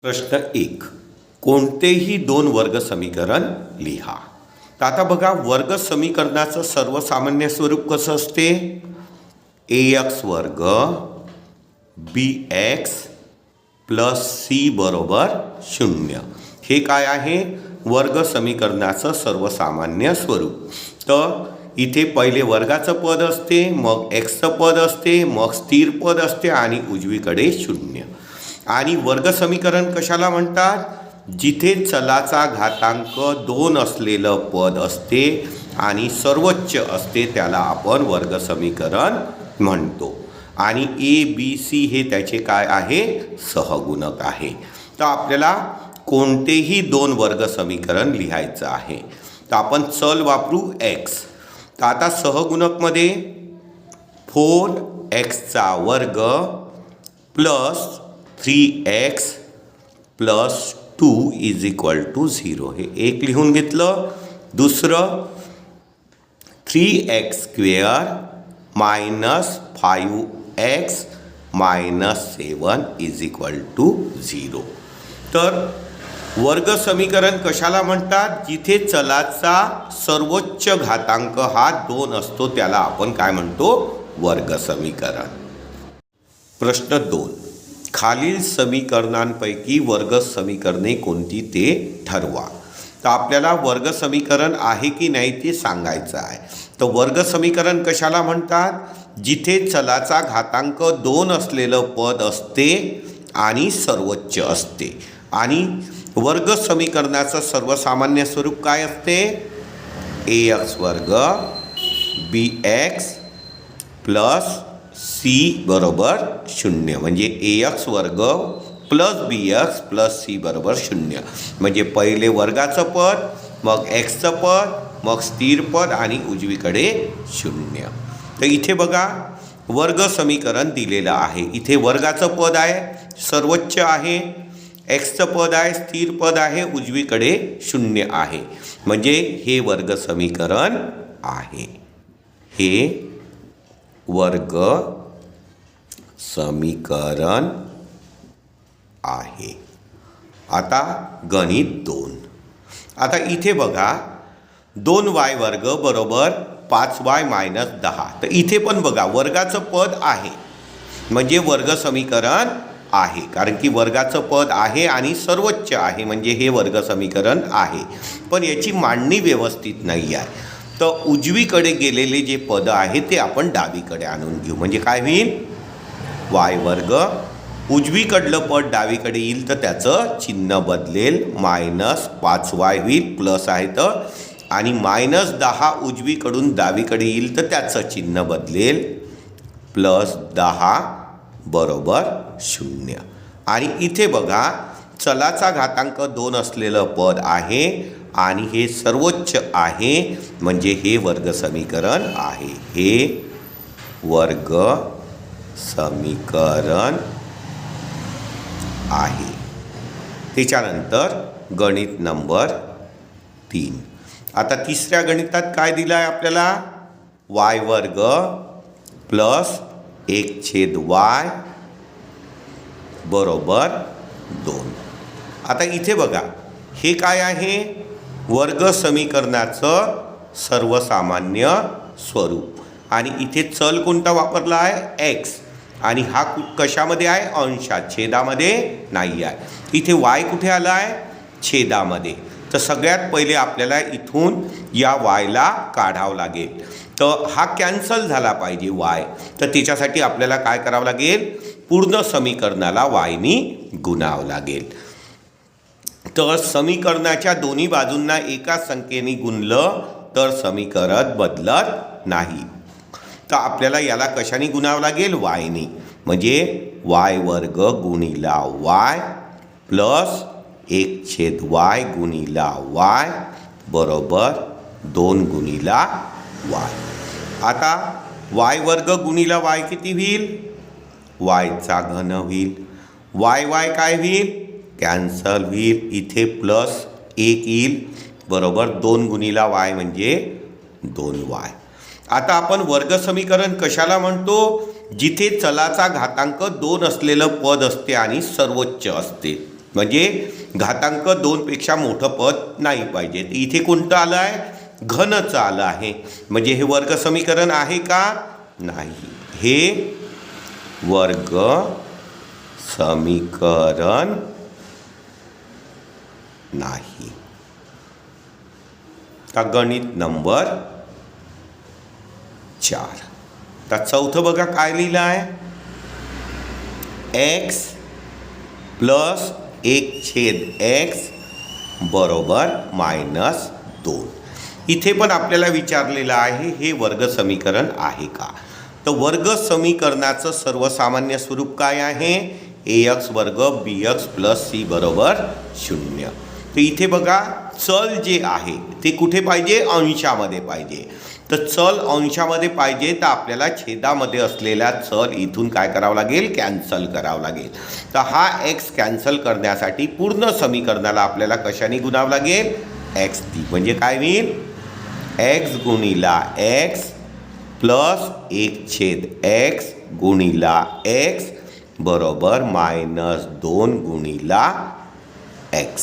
प्रश्न 1. कोणतेही दोन वर्ग समीकरण लिहा. तर आता बघा, वर्ग समीकरणाचं सर्वसामान्य स्वरूप कसं असते? ax वर्ग bx प्लस c बरोबर 0. हे काय आहे? वर्ग समीकरणाचं सर्वसामान्य स्वरूप. तर इथे पहिले वर्गाचं पद असते, मग एक्सचं पद असते, मग स्थिर पद असते आणि उजवीकडे 0. आणि वर्ग समीकरण कशाला म्हणतात? जिथे चलाचा घातांक 2 असलेलं पद असते आणि सर्वोच्च असते त्याला आपण वर्ग समीकरण म्हणतो. आणि ए बी सी हे त्याचे काय आहे? सहगुणक आहे. तर आपल्याला कोणतेही दोन वर्ग समीकरण लिहायचं आहे. तर आपण चल वापरू एक्स. तर आता सहगुणकमध्ये 4x वर्ग plus 3x plus 2 is equal to 0 हे एक लिहून घेतलं. दुसरं 3x square minus 5x minus 7 is equal to 0. तर वर्ग समीकरण कशाला म्हणतात? जिथे चलाचा सर्वोच्च घातांक हा 2 असतो त्याला आपण काय म्हणतो? वर्ग समीकरण. प्रश्न 2. खालील समीकरणांपैकी वर्ग समीकरणे कोणती ते ठरवा. तर आपल्याला वर्ग समीकरण आहे की नाही ते सांगायचं आहे. तर वर्ग समीकरण कशाला म्हणतात? जिथे चलाचा घातांक 2 असलेलं पद असते आणि सर्वोच्च असते. आणि वर्ग समीकरणाचं सर्वसामान्य स्वरूप काय असते? ax वर्ग bx प्लस c बरोबर 0. म्हणजे ax वर्ग प्लस bx प्लस c बरोबर 0. म्हणजे पहिले वर्गाचं पद, मग xचं पद, मग स्थिर पद आणि उजवीकडे 0. तर इथे बघा, वर्ग समीकरण दिलेलं आहे. इथे वर्गाचं पद आहे, सर्वोच्च आहे, एक्सचं पद आहे, स्थिर पद आहे, उजवीकडे 0 आहे. म्हणजे हे वर्ग समीकरण आहे. हे वर्ग समीकरण आहे. आता गणित 2. आता इथे बघा, 2y वर्ग बरोबर 5y मायनस 10. तर इथे पण बघा, वर्गाचं पद आहे म्हणजे वर्ग समीकरण आहे. कारण की वर्गाचं पद आहे आणि सर्वोच्च आहे म्हणजे हे वर्ग समीकरण आहे. पण याची मांडणी व्यवस्थित नाही आहे. तर उजवीकडे गेलेले जे पद आहे ते आपण डावीकडे आणून घेऊ. म्हणजे काय होईल? y वर्ग, उजवीकडलं पद डावीकडे येईल तर त्याचं चिन्ह बदलेल, मायनस 5y होईल, प्लस आहे तर, आणि मायनस 10 उजवीकडून डावीकडे येईल तर त्याचं चिन्ह बदलेल, प्लस 10 बरोबर 0. आणि इथे बघा, चलाचा घातांक 2 असलेलं पद आहे आणि हे सर्वोच्च आहे म्हणजे हे वर्ग समीकरण आहे. हे वर्ग समीकरण आहे. त्याच्यानंतर गणित नंबर 3. आता तिसऱ्या गणितात काय दिलं आहे आपल्याला? y वर्ग प्लस 1/y बरोबर 2. आता इथे बघा, हे काय आहे? वर्ग समीकरणाचं सर्वसामान्य स्वरूप. आणि इथे चल कोणता वापरला आहे? x. आणि हा कशामध्ये आहे? अंशात, छेदामध्ये नाही आहे. इथे y कुठे आला आहे? छेदामध्ये. तर सगळ्यात पहिले आपल्याला इथून या yला काढावं लागेल. तर हा कॅन्सल झाला पाहिजे y. तर त्याच्यासाठी आपल्याला काय करावं लागेल? पूर्ण समीकरणाला yनी गुणावं लागेल. तर समीकरणाच्या दोन्ही बाजूंना एका संख्येने गुणलं तर समीकरण बदलत नाही. तर आपल्याला याला कशाने गुणावं लागेल? yनी. म्हणजे y वर्ग गुणिला y प्लस 1/y गुणिला y बरोबर 2 गुणिला y. आता y वर्ग गुणिला y किती होईल? yचा घन होईल. y काय होईल? कॅन्सल होईल. इथे प्लस 1 येईल बरोबर 2 गुणिला y म्हणजे 2y. आता आपण वर्ग समीकरण कशाला म्हणतो? जिथे चलाचा घातांक 2 असलेलं पद असते आणि सर्वोच्च असते. म्हणजे घातांक 2 पेक्षा मोठं पद नाही पाहिजे. इथे कोणतं आलं आहे? घनचं आलं आहे. म्हणजे हे वर्ग समीकरण आहे का? नाही, हे वर्ग समीकरण नाही. का गणित नंबर 4. तर चौथं बघा काय लिहिलं आहे? x प्लस 1/x बरोबर -2. इथे पण आपल्याला विचारलेलं आहे हे वर्ग समीकरण आहे का? तर वर्ग समीकरणाचं सर्वसामान्य स्वरूप काय आहे? ax वर्ग bx प्लस c बरोबर 0. तर इथे बघा चल जे आहे ते कुठे पाहिजे? अंशामध्ये पाहिजे. तर चल अंशामध्ये पाहिजे तर आपल्याला छेदामध्ये असलेल्या चल इथून काय करावं लागेल? कॅन्सल करावं लागेल. तर हा x कॅन्सल करण्यासाठी पूर्ण समीकरणाला आपल्याला कशाने गुणावं लागेल? x नी. म्हणजे काय होईल? x गुणिला x plus 1/x गुणिला x बरोबर -2 गुणिला x.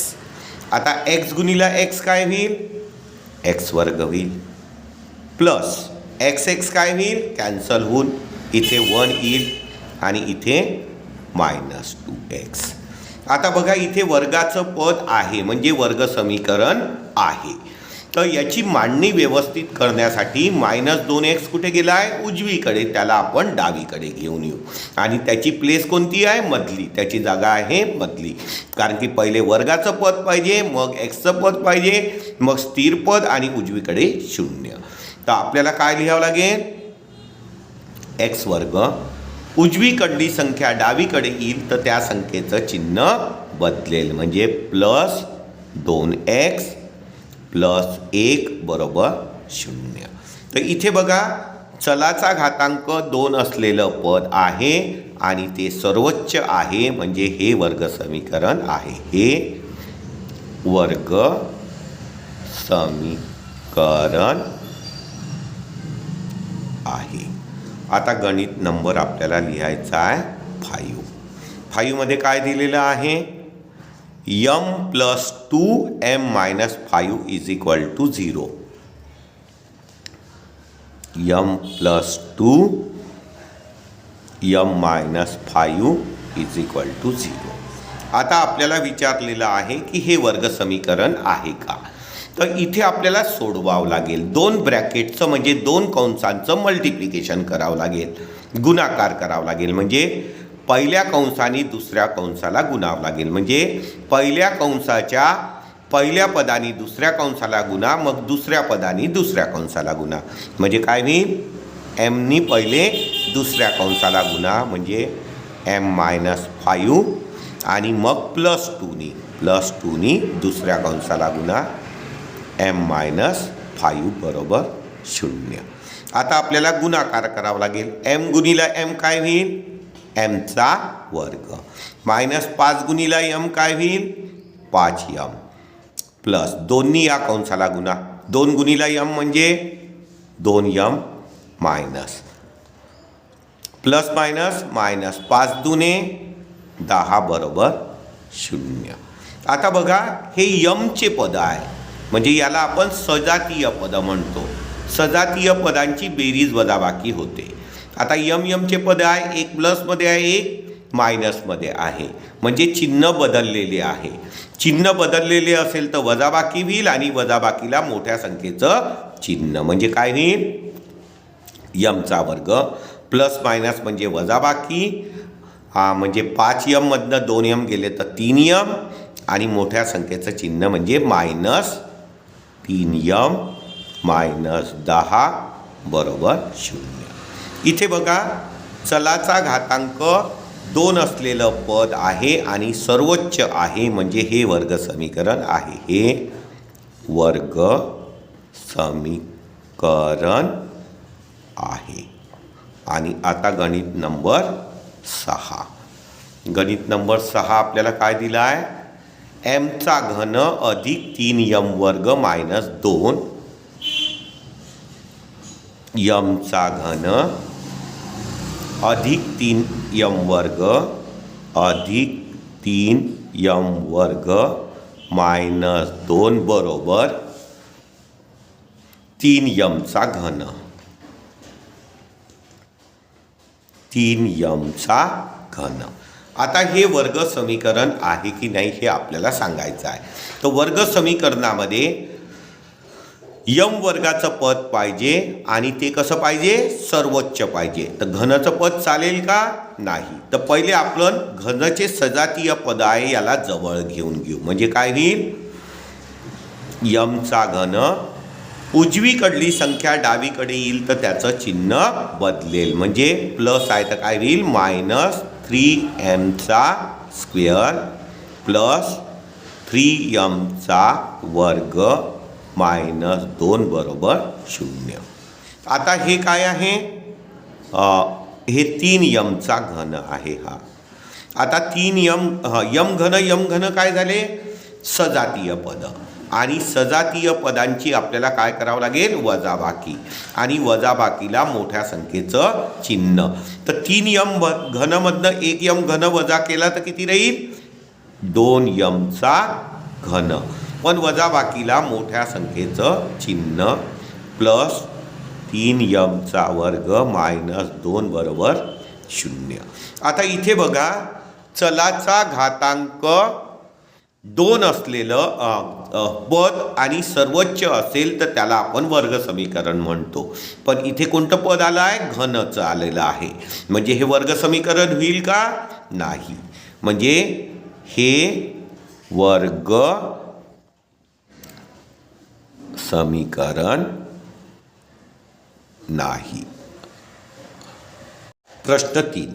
आता x गुणिला x काय होईल? x वर्ग होईल प्लस x काय होईल? कॅन्सल होऊन इथे 1 येईल आणि इथे -2x. आता बघा इथे वर्गाचं पद आहे म्हणजे वर्ग समीकरण आहे. तर याची मांडणी व्यवस्थित करण्यासाठी -2x कुठे गेला आहे? उजवीकडे. त्याला आपण डावीकडे घेऊन येऊ आणि त्याची प्लेस कोणती आहे? मधली. त्याची जागा आहे मधली. कारण की पहिले वर्गाचं पद पाहिजे, मग xचं पद पाहिजे, मग स्थिर पद आणि उजवीकडे 0. तर आपल्याला काय लिहावं लागेल? x वर्ग. उजवीकडली संख्या डावीकडे येईल तर त्या संख्येचं चिन्ह बदलेल. म्हणजे +2x प्लस 1 बरोबर 0. तर इथे बघा चलाचा घातांक 2 असलेलं पद आहे आणि ते सर्वोच्च आहे. म्हणजे हे वर्ग समीकरण आहे. हे वर्ग समीकरण आहे. आता गणित नंबर आपल्याला लिहायचा आहे 5. 5 मध्ये काय दिलेलं आहे? m plus 2m minus 5 is equal to 0. m plus 2m minus 5 is equal to 0. आता आपल्याला विचारलेलं आहे की हे वर्ग समीकरण आहे का? तर इथे आपल्याला सोडवावं लागेल. 2 ब्रॅकेटचं म्हणजे 2 कंसांचं मल्टिप्लिकेशन करावं लागेल, गुणाकार करावं लागेल. म्हणजे पहिल्या कंसाने दुसऱ्या कंसाला गुणावं लागेल. म्हणजे पहिल्या कंसाच्या पहिल्या पदाने दुसऱ्या कंसाला गुणा, मग दुसऱ्या पदाने दुसऱ्या कंसाला गुणा. म्हणजे काय होईल? mनी पहिले दुसऱ्या कंसाला गुणा म्हणजे m-5 आणि मग +2नी दुसऱ्या कंसाला गुणा m-5 बरोबर 0. आता आपल्याला गुणाकार करावा लागेल. m गुणिला m काय होईल? mचा वर्ग. -5 गुणिला m काय होईल? 5m प्लस 2नी या कंसाला गुणा. 2 गुणिला m म्हणजे 2m minus plus minus minus 5 दुने 10 बरोबर 0. आता बघा हे यमचे पद आहे म्हणजे याला आपण सजातीय पद म्हणतो. सजातीय पदांची बेरीज वजाबाकी होते. आता यमचे पद आहे, एक प्लसमध्ये आहे एक मायनसमध्ये आहे म्हणजे चिन्ह बदललेले आहे. चिन्ह बदललेले असेल तर वजाबाकी होईल आणि वजाबाकीला मोठ्या संख्येचं चिन्ह म्हणजे काय होईल? यमचा वर्ग प्लस मायनस म्हणजे वजाबाकी म्हणजे 5m मधनं 2m गेले तर 3m आणि मोठ्या संख्येचं चिन्ह म्हणजे -3m -10 बरोबर 0. इथे बघा चलाचा घातांक 2 असलेलं पद आहे आणि सर्वोच्च आहे म्हणजे हे वर्ग समीकरण आहे. हे वर्ग समीकरण आहे. आणि आता गणित नंबर 6. गणित नंबर 6 आपल्याला काय दिला आहे? mचा घन अधिक 3m वर्ग -2 यमचा घन अधिक 3m वर्ग अधिक यम वर्ग मायनस 2 बरोबर 3m घन. 3m घन. आता हे वर्ग समीकरण आहे की नाही हे आपल्याला सांगायचं आहे. तर वर्ग समीकरणामध्ये यम वर्गाचं पद पाहिजे आणि ते कसं पाहिजे, सर्वोच्च पाहिजे. तर घनचं पद चालेल का, नाही. तर पहिले आपण घनचे सजातीय पद आहे याला जवळ घेऊन घेऊ. म्हणजे काय होईल, यमचा घन, उजवीकडली संख्या डावीकडे येईल तर त्याचं चिन्ह बदलेल. म्हणजे प्लस आहे तर काय होईल, मायनस 3m² प्लस 3m वर्ग मायनस 2 बरोबर 0. आता हे काय आहे, हे 3m घन आहे हा. आता 3m यम घन काय झाले, सजातीय पद. आणि सजातीय पदांची आपल्याला काय करावं लागेल, वजाबाकी. आणि वजाबाकीला मोठ्या संख्येचं चिन्ह. तर 3m घनमधनं 1m घन वजा केला तर किती राहील, 2m घन. पण वजाबाकीला मोठ्या संख्येचं चिन्ह प्लस 3m वर्ग मायनस 2 बरोबर 0. आता इथे बघा, चलाचा घातांक 2 असलेलं पद आणि सर्वोच्च असेल तर त्याला आपण वर्ग समीकरण म्हणतो. पण इथे कोणतं पद आलं आहे, घनचं आलेलं आहे. म्हणजे हे वर्ग समीकरण होईल का, नाही. म्हणजे हे वर्ग समीकरण नाही. प्रश्न 3.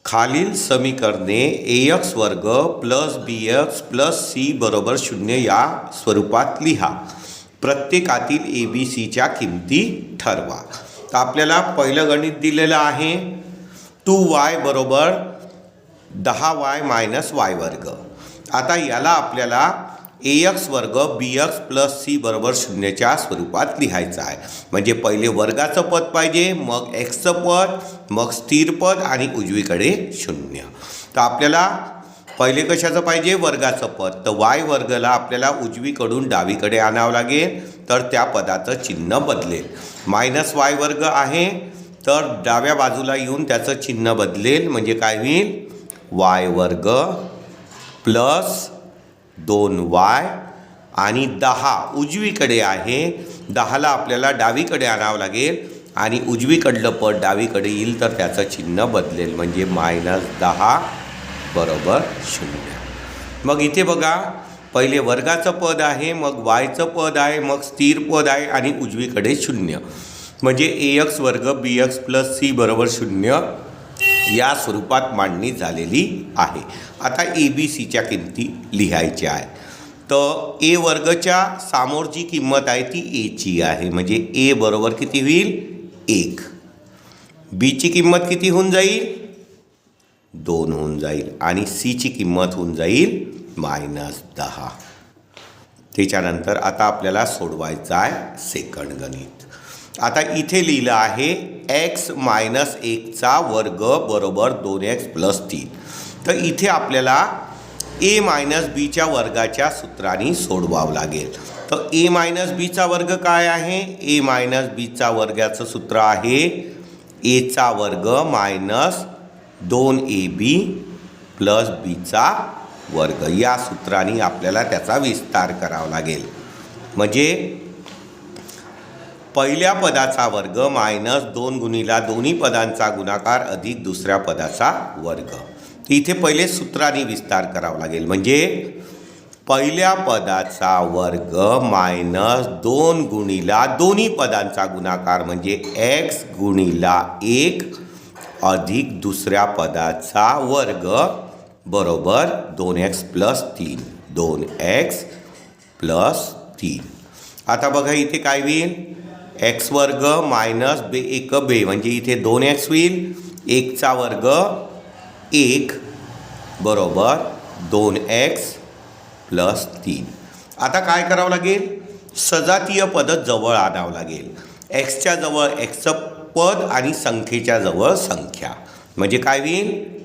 खालील समीकरणे ax वर्ग प्लस bx प्लस c बरोबर 0 या स्वरूपात लिहा. प्रत्येकातील ABCच्या किमती ठरवा. तर आपल्याला पहिलं गणित दिलेलं आहे 2y बरोबर 10y मायनस y वर्ग. आता याला आपल्याला ax वर्ग bx प्लस c बरोबर 0च्या स्वरूपात लिहायचं आहे. म्हणजे पहिले वर्गाचं पद पाहिजे, मग xचं पद, मग स्थिर पद आणि उजवीकडे 0. तर आपल्याला पहिले कशाचं पाहिजे, वर्गाचं पद. तर y वर्गला आपल्याला उजवीकडून डावीकडे आणावं लागेल तर त्या पदाचं चिन्ह बदलेल. मायनस y वर्ग आहे तर डाव्या बाजूला येऊन त्याचं चिन्ह बदलेल. म्हणजे काय होईल, y वर्ग प्लस 2y आणि 10 उजवीकडे आहे. 10ला आपल्याला डावीकडे आणावं लागेल आणि उजवीकडलं पद डावीकडे येईल तर त्याचं चिन्ह बदलेल. म्हणजे मायनस 10 बरोबर 0. मग इथे बघा, पहिले वर्गाचं पद आहे, मग yचं पद आहे, मग स्थिर पद आहे आणि उजवीकडे 0. म्हणजे ax वर्ग bx प्लस c बरोबर 0 या स्वरूपात मांडणी झालेली आहे. आता ABCच्या किमती लिहायच्या आहे. तर ए वर्गच्या समोर जी किंमत आहे ती एची आहे. म्हणजे ए बरोबर किती होईल, 1. बीची किंमत किती होऊन जाईल, 2 होऊन जाईल. आणि सीची किंमत होऊन जाईल मायनस 10. त्याच्यानंतर आता आपल्याला सोडवायचं आहे सेकंड गणित. आता इथे लिहिलं आहे x मायनस 1चा वर्ग बरोबर 2x प्लस 3. तर इथे आपल्याला a मायनस बीच्या वर्गाच्या सूत्राने सोडवावं लागेल. तर a मायनस बीचा वर्ग काय आहे, a मायनस बीचा वर्गाचं सूत्र आहे aचा वर्ग मायनस 2ab प्लस बीचा वर्ग. या सूत्राने आपल्याला त्याचा विस्तार करावा लागेल. म्हणजे पहिल्या पदाचा वर्ग मायनस 2 गुणिला दोन्ही पदांचा गुणाकार अधिक दुसऱ्या पदाचा वर्ग. इथे पहिले सूत्राने विस्तार करावा लागेल. म्हणजे पहिल्या पदाचा वर्ग मायनस 2 गुणिला दोन्ही पदांचा गुणाकार म्हणजे x गुणिला 1 अधिक दुसऱ्या पदाचा वर्ग बरोबर 2x प्लस 3. 2x plus 3. आता बघा इथे काय होईल, x वर्ग मायनस 1b म्हणजे इथे 2x होईल. 1चा वर्ग 1 बरोबर 2x प्लस 3. आता काय करावं लागेल, सजातीय पद जवळ आणावं लागेल. एक्सच्या जवळ एक्सचं पद आणि संख्येच्या जवळ संख्या. म्हणजे काय होईल,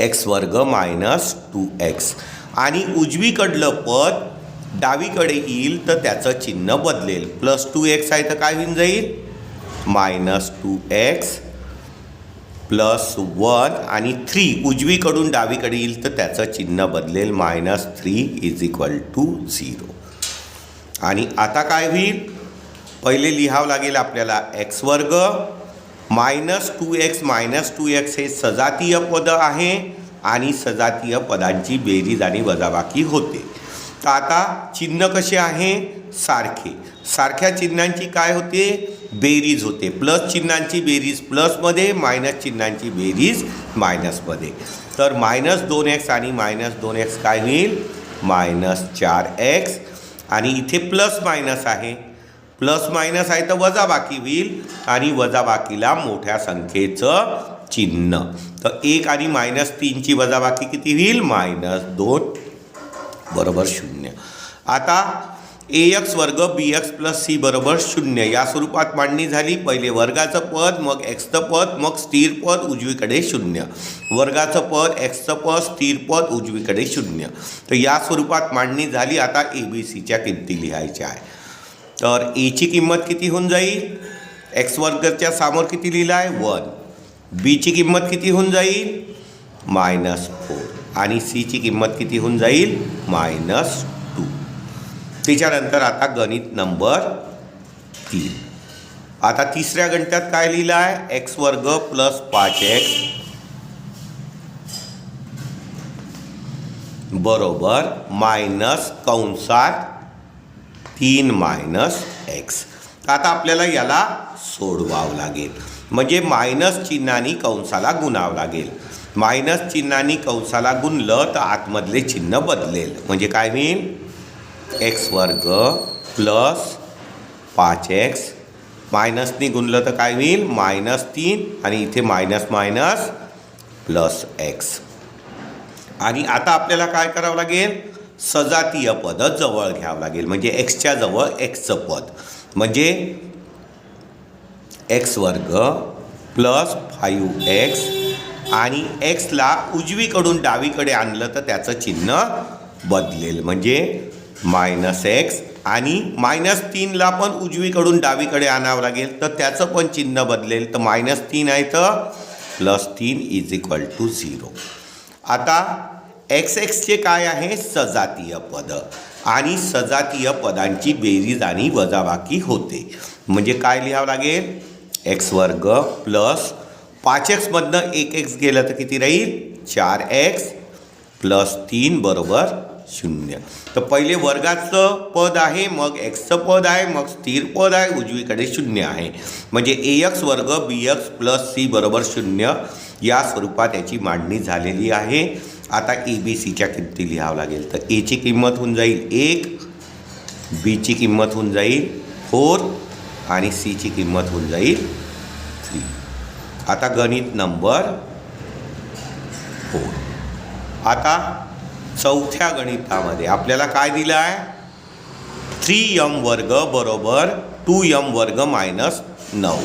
एक्स वर्ग मायनस 2x आणि उजवीकडलं पद डावीकडे येईल तर त्याचं चिन्ह बदलेल. प्लस 2x आहे तर काय होऊन जाईल मायनस 2x प्लस 1 आणि 3 उजवीकडून डावीकडे येईल तर त्याचं चिन्ह बदलेल मायनस 3 इज इक्वल टू 0. आणि आता काय होईल पहिले लिहावं लागेल आपल्याला एक्स वर्ग मायनस 2x हे सजातीय पद आहे आणि सजातीय पदांची बेरीज आणि वजाबाकी होते. तर आता चिन्ह कसे आहे सारख्या चिन्हांची काय होते बेरीज होते. प्लस चिन्हांची बेरीज प्लसमध्ये मायनस चिन्हांची बेरीज मायनसमध्ये. तर मायनस 2x आणि मायनस 2x काय होईल मायनस 4x आणि इथे प्लस मायनस आहे प्लस मायनस आहे तर वजाबाकी होईल आणि वजाबाकीला मोठ्या संख्येचं चिन्ह. तर 1 आणि मायनस 3ची वजाबाकी किती होईल मायनस 2 बरोबर 0. आता ax वर्ग bx प्लस c बरोबर 0 या स्वरूपात मांडणी झाली. पहिले वर्गाचं पद मग एक्सचं पद मग स्थिर पद उजवीकडे 0. वर्गाचं पद एक्सचं पद स्थिर पद उजवीकडे 0. तर या स्वरूपात मांडणी झाली. आता ABCच्या किमती लिहायच्या आहे. तर ची किंमत किती होऊन जाईल एक्स वर्गच्या समोर किती लिहिला आहे 1. बीची किंमत किती होऊन जाईल मायनस 4 आणि सीची किंमत किती होऊन जाईल मायनस 2. त्याच्यानंतर आता गणित नंबर 3. आता तिसऱ्या गणितात काय लिहिलं आहे एक्स वर्ग प्लस 5x बरोबर मायनस कंसात 3 मायनस x. आता आपल्याला याला सोडवावं लागेल म्हणजे मायनस चिन्हाने कंसाला गुणावं लागेल. मायनस चिन्हाने कंसाला गुणलं तर आतमधले चिन्ह बदलेल म्हणजे काय होईल एक्स वर्ग प्लस 5x मायनसने गुणलं तर काय होईल मायनस 3 आणि इथे मायनस मायनस प्लस x. आणि आता आपल्याला काय करावं लागेल सजातीय पद जवळ घ्यावं लागेल म्हणजे एक्सच्या जवळ एक्सचं पद म्हणजे एक्स वर्ग प्लस 5x आणि एक्सला उजवीकडून डावीकडे आणलं तर त्याचं चिन्ह बदलेल म्हणजे मायनस x आणि मायनस 3ला पण उजवीकडून डावीकडे आणावं लागेल तर त्याचं पण चिन्ह बदलेल. तर मायनस 3 आहे तर प्लस 3 इज इक्वल टू 0. आता एक्सचे काय आहे सजातीय पद आणि सजातीय पदांची बेरीज आणि वजाबाकी होते म्हणजे काय लिहावं लागेल एक्स वर्ग प्लस 5x मधनं 1x गेलं तर किती राहील 4x प्लस 3 बरोबर 0. तर पहिले वर्गाचं पद आहे मग एक्सचं पद आहे मग स्थिर पद आहे उजवीकडे 0 आहे म्हणजे ax वर्ग bx प्लस c बरोबर 0 या स्वरूपात याची मांडणी झालेली आहे. आता ABCच्या किमती लिहावं लागेल. तर ची किंमत होऊन जाईल 1 बीची किंमत होऊन जाईल 4 आणि सीची किंमत होऊन जाईल 3. आता गणित नंबर 4. आता चौथ्या गणितामध्ये आपल्याला काय दिलं आहे 3m वर्ग बरोबर 2m वर्ग मायनस 9.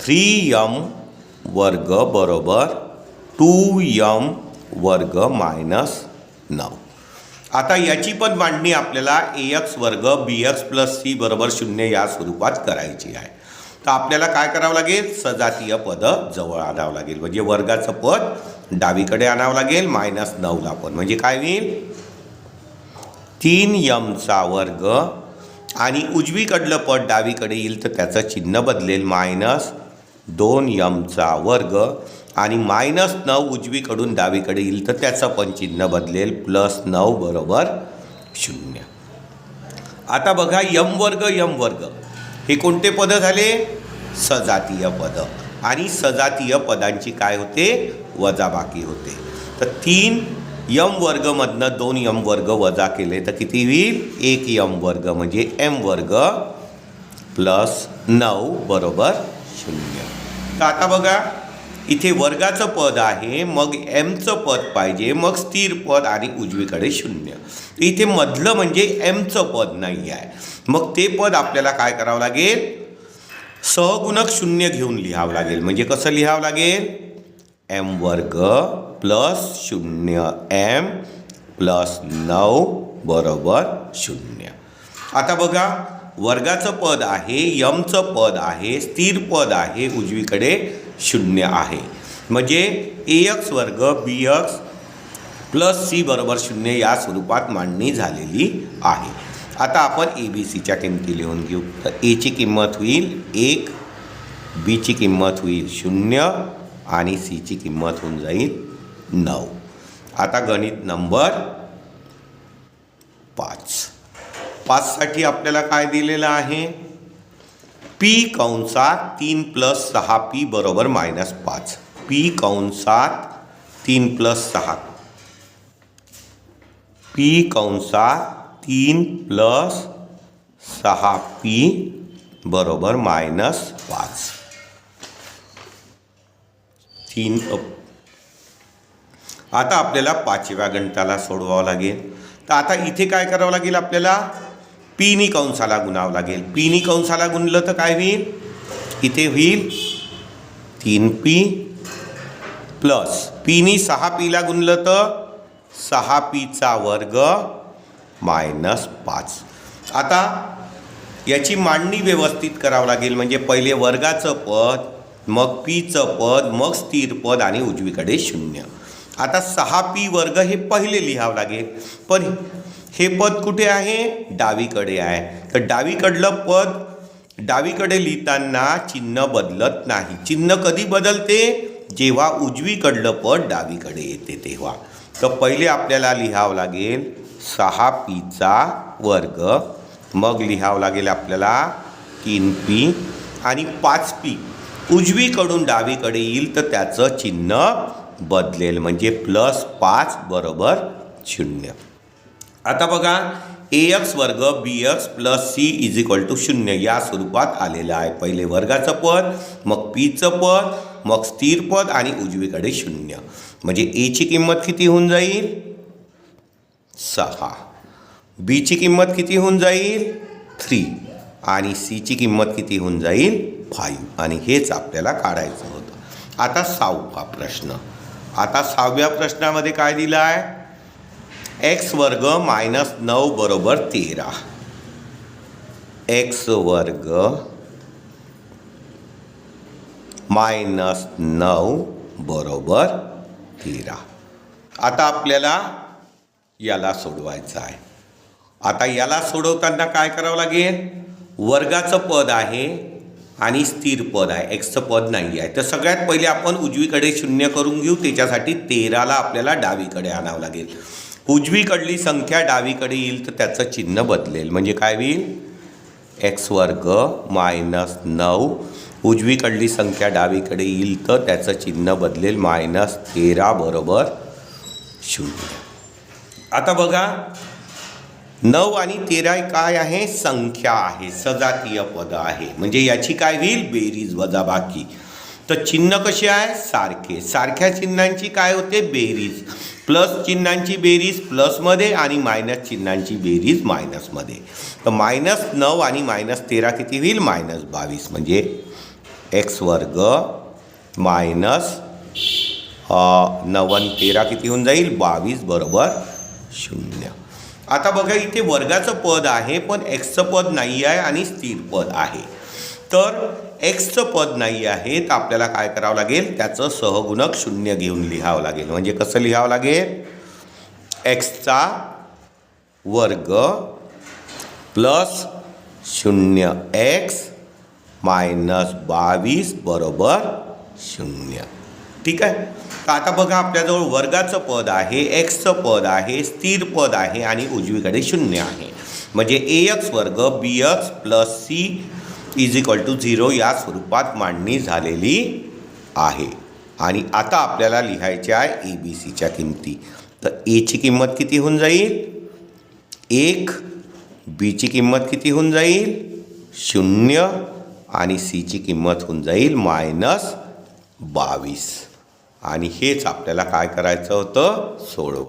3m वर्ग बरोबर 2m वर्ग मायनस 9. आता याची पण मांडणी आपल्याला ax वर्ग bx प्लस c बरोबर 0 या स्वरूपात करायची आहे. तर आपल्याला काय करावं लागेल सजातीय पद जवळ आणावं लागेल म्हणजे वर्गाचं पद डावीकडे आणावं लागेल मायनस 9ला पण म्हणजे काय होईल 3mचा वर्ग आणि उजवीकडलं पद डावीकडे येईल तर त्याचं चिन्ह बदलेल मायनस 2mचा वर्ग आणि मायनस 9 उजवीकडून डावीकडे येईल तर त्याचं पण चिन्ह बदलेल प्लस 9 बरोबर 0. आता बघा m वर्ग हे कोणते पद झाले सजातीय पद आणि सजातीय पदांची काय होते वजाबाकी होते. तर 3m वर्गमधनं 2m वर्ग वजा केले तर किती होईल 1m वर्ग म्हणजे m वर्ग प्लस 9 बरोबर 0. तर आता बघा इथे वर्गाचं पद आहे मग mचं पद पाहिजे मग स्थिर पद आणि उजवीकडे 0. इथे मधलं म्हणजे mचं पद नाही आहे मग ते पद आपल्याला काय करावं लागेल सहगुणक 0 घेऊन लिहावं लागेल म्हणजे कसं लिहावं लागेल एम वर्ग प्लस 0m प्लस 9 बरोबर 0. आता बघा, वर्गाचं पद आहे, यमचं पद आहे, स्थिर पद आहे, उजवीकडे 0 आहे. म्हणजे ax वर्ग bx प्लस c बरोबर 0 या स्वरूपात मांडणी झालेली आहे. आता आपण ABCच्या किमती लिहून घेऊ. तर a ची किंमत होईल 1, b ची किंमत होईल 0 आणि c ची किंमत होऊन जाईल 9. आता गणित नंबर 5 साठी आपल्याला काय दिलेलं आहे? p कंसात 3 + 6p बरोबर -5. p कंसात 3 + 6 p कंसात 3 + 6p बरोबर -5. 3 आता आपल्याला 5व्या गणिताला सोडवावं लागेल. तर आता इथे काय करावं लागेल आपल्याला? पीनी कंसाला गुणावं लागेल. पीनी कंसाला गुणलं तर काय होईल? इथे होईल 3p प्लस पीनी 6pला गुणलं तर 6pचा वर्ग -5. आता याची मांडणी व्यवस्थित करावं लागेल. म्हणजे पहिले वर्गाचं पद, मग पीचं पद, मग स्थिर पद आणि उजवीकडे 0. आता 6p वर्ग हे पहिले लिहावं लागेल. पण हे पद कुठे आहे? डावीकडे आहे. तर डावीकडलं पद डावीकडे लिहिताना चिन्ह बदलत नाही. चिन्ह कधी बदलते? जेव्हा उजवीकडलं पद डावीकडे येते तेव्हा. तर पहिले आपल्याला लिहावं लागेल 6pचा वर्ग, मग लिहावं लागेल आपल्याला 3p आणि 5p उजवीकडून डावीकडे येईल तर त्याचं चिन्ह बदलेल. म्हणजे +5 बरोबर 0. आता बघा, ax वर्ग bx प्लस c = 0 या स्वरूपात आलेलं आहे. पहिले वर्गाचं पद, मग pचं पद, मग स्थिर पद आणि उजवीकडे 0. म्हणजे a ची किंमत किती होऊन जाईल? 6. b ची किंमत किती होऊन जाईल? 3 आणि c ची किंमत किती होऊन जाईल? 5. आणि हेच आपल्याला काढायचं होतं. आता 6वा प्रश्न. आता 6व्या प्रश्नामध्ये काय दिलं आहे? x वर्ग -9 बरोबर 13. x वर्ग -9 बरोबर 13. आता आपल्याला याला सोडवायचं आहे. आता याला सोडवताना काय करावं लागेल? वर्गाचं पद आहे आणि स्थिर पद आहे, एक्सचं पद नाही आहे. तर सगळ्यात पहिले आपण उजवीकडे 0 करून घेऊ. त्याच्यासाठी 13ला आपल्याला डावीकडे आणावं लागेल. उजवीकडली संख्या डावीकडे येईल तर त्याचं चिन्ह बदलेल. म्हणजे काय होईल? x वर्ग -9 उजवीकडली संख्या डावीकडे येईल तर त्याचं चिन्ह बदलेल -13 बरोबर 0. आता बघा, 9 आणि 13 काय आहे? संख्या आहे, सजातीय पद आहे. म्हणजे याची काय होईल? बेरीज वजाबाकी. तर चिन्ह कसे आहे? सारखे. सारख्या चिन्हांची काय होते? बेरीज. प्लस चिन्हांची बेरीज प्लसमध्ये आणि मायनस चिन्हांची बेरीज मायनसमध्ये. तर -9 आणि -13 किती होईल? -22. म्हणजे x वर्ग -9 आणि 13 किती होऊन जाईल? 22 बरोबर 0. आता बघा, इथे वर्गाचं पद आहे पण एक्सचं पद नाही आहे आणि स्थिर पद आहे. तर एक्सचं पद नाही आहे तर आपल्याला काय करावं लागेल? त्याचं सहगुणक 0 घेऊन लिहावं लागेल. म्हणजे कसं लिहावं लागेल? एक्सचा वर्ग प्लस 0x -22 बरोबर 0. ठीक आहे. तर आता बघा, आपल्याजवळ वर्गाचं पद आहे, एक्सचं पद आहे, स्थिर पद आहे आणि उजवीकडे 0 आहे. म्हणजे ax वर्ग bx प्लस c = 0 या स्वरूपात मांडणी झालेली आहे. आणि आता आपल्याला लिहायच्या आहे ABCच्या किमती. तर a ची किंमत किती होऊन जाईल? 1. b ची किंमत किती होऊन जाईल? 0 आणि c ची किंमत होऊन जाईल -22. आणि हेच आपल्याला काय करायचं होतं? सोडव.